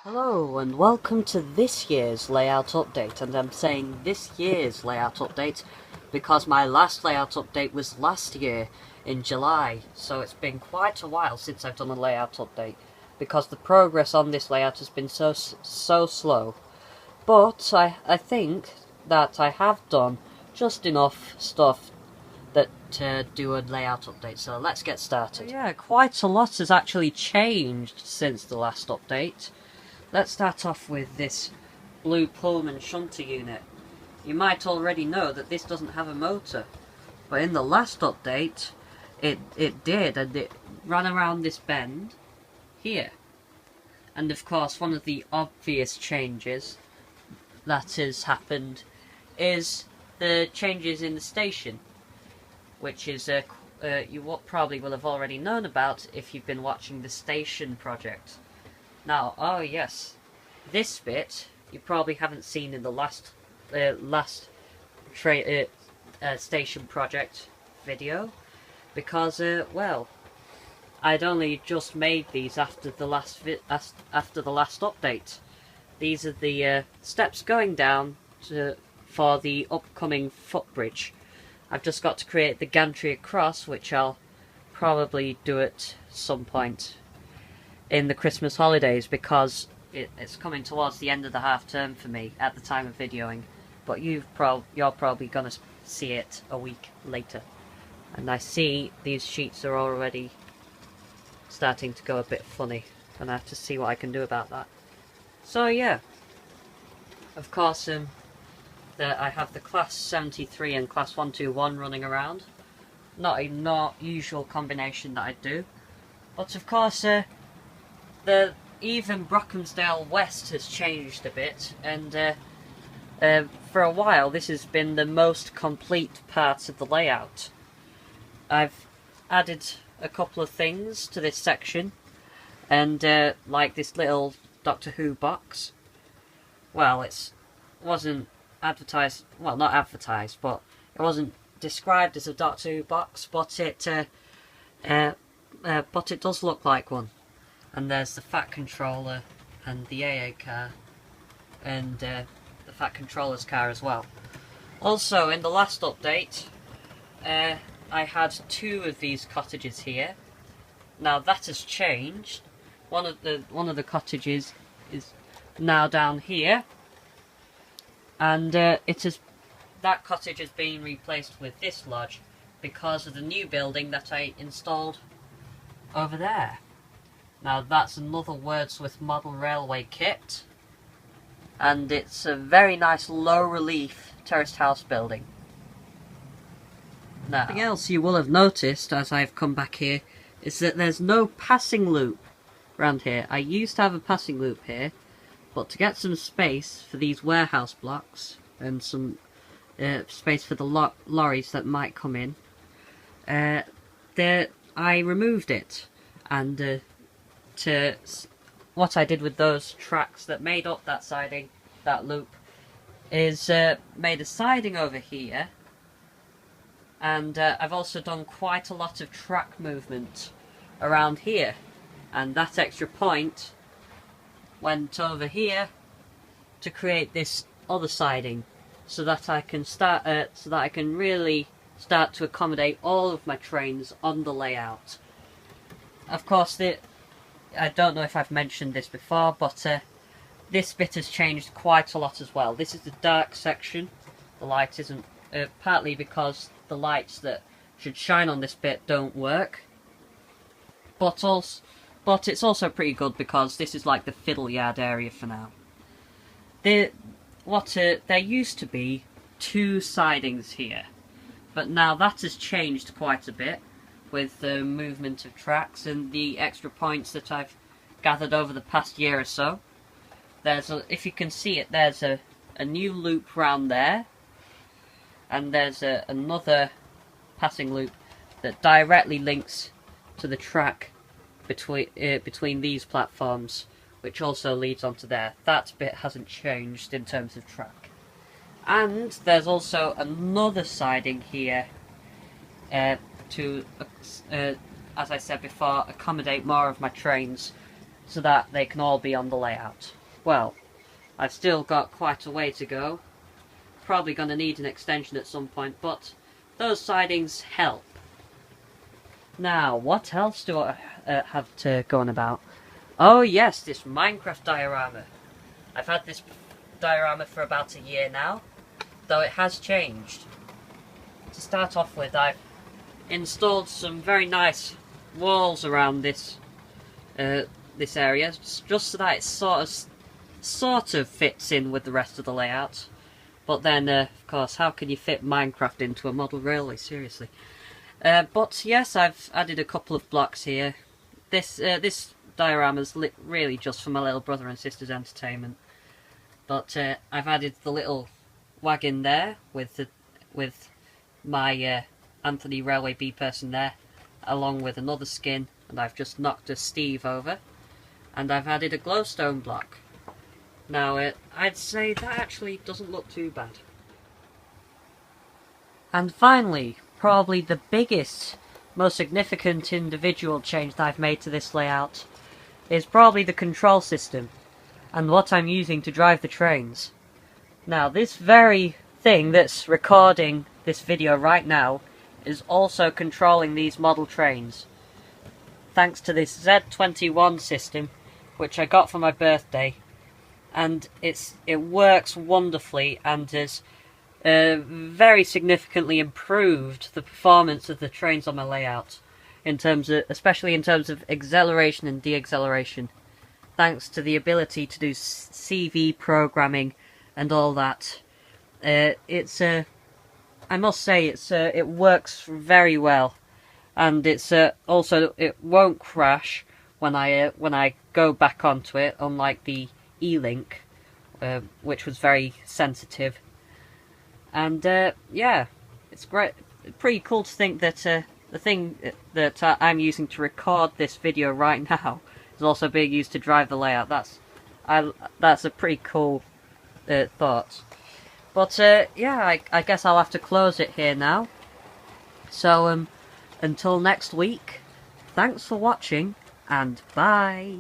Hello and welcome to this year's layout update, and I'm saying this year's layout update because my last layout update was last year in July, so it's been quite a while since I've done a layout update because the progress on this layout has been so slow. But I think that I have done just enough stuff that to do a layout update, so let's get started. Yeah, quite a lot has actually changed since the last update. Let's start off with this blue Pullman shunter unit. You might already know that this doesn't have a motor, but in the last update it did, and it ran around this bend here. And of course one of the obvious changes that has happened is the changes in the station, which is you probably will have already known about if you've been watching the station project. Now, oh yes, this bit you probably haven't seen in the last station project video, because well, I'd only just made these after the last update. These are the steps going down for the upcoming footbridge. I've just got to create the gantry across, which I'll probably do at some point in the Christmas holidays, because it's coming towards the end of the half term for me at the time of videoing, but you're probably going to see it a week later. And I see these sheets are already starting to go a bit funny, and I have to see what I can do about that. So yeah, of course I have the class 73 and class 121 running around. Not a usual combination that I do, but of course even Brockmsdale West has changed a bit, and for a while this has been the most complete part of the layout. I've added a couple of things to this section, and like this little Doctor Who box. Well, it wasn't advertised, well, not advertised, but it wasn't described as a Doctor Who box, but it does look like one. And there's the Fat Controller and the AA car, and the Fat Controller's car as well. Also, in the last update, I had two of these cottages here. Now that has changed. One of the cottages is now down here, and that cottage has been replaced with this lodge because of the new building that I installed over there. Now that's another Wordsworth model railway kit, and it's a very nice low relief terraced house building. Now, something else you will have noticed as I've come back here is that there's no passing loop around here. I used to have a passing loop here, but to get some space for these warehouse blocks and some space for the lorries that might come in, I removed it, and what I did with those tracks that made up that siding, that loop, is made a siding over here, and I've also done quite a lot of track movement around here, and that extra point went over here to create this other siding, so that I can really start to accommodate all of my trains on the layout. Of course, I don't know if I've mentioned this before, but this bit has changed quite a lot as well. This is the dark section. The light isn't, partly because the lights that should shine on this bit don't work, but it's also pretty good because this is like the fiddle yard area for now. There used to be two sidings here, but now that has changed quite a bit with the movement of tracks and the extra points that I've gathered over the past year or so. If you can see it, there's a new loop round there, and there's another passing loop that directly links to the track between these platforms, which also leads onto there. That bit hasn't changed in terms of track. And there's also another siding here to, as I said before, accommodate more of my trains so that they can all be on the layout. Well, I've still got quite a way to go. Probably going to need an extension at some point, but those sidings help. Now, what else do I have to go on about? Oh yes, this Minecraft diorama. I've had this diorama for about a year now, though it has changed. To start off with, I've installed some very nice walls around this this area, just so that it sort of fits in with the rest of the layout. But then, of course, how can you fit Minecraft into a model railway? Seriously. But yes, I've added a couple of blocks here. This diorama's really just for my little brother and sister's entertainment. But I've added the little wagon there with my AnthonyRailwayB person there, along with another skin, and I've just knocked a Steve over, and I've added a glowstone block. Now, I'd say that actually doesn't look too bad. And finally, probably the biggest, most significant individual change that I've made to this layout is probably the control system, and what I'm using to drive the trains. Now, this very thing that's recording this video right now is also controlling these model trains, thanks to this Z21 system, which I got for my birthday, and it works wonderfully and has very significantly improved the performance of the trains on my layout, especially in terms of acceleration and deacceleration, thanks to the ability to do CV programming and all that. I must say it works very well, and also it won't crash when I go back onto it, unlike the E-Link, which was very sensitive. And yeah, it's great, pretty cool to think that the thing that I'm using to record this video right now is also being used to drive the layout. That's a pretty cool thought. But yeah, I guess I'll have to close it here now. So until next week, thanks for watching, and bye.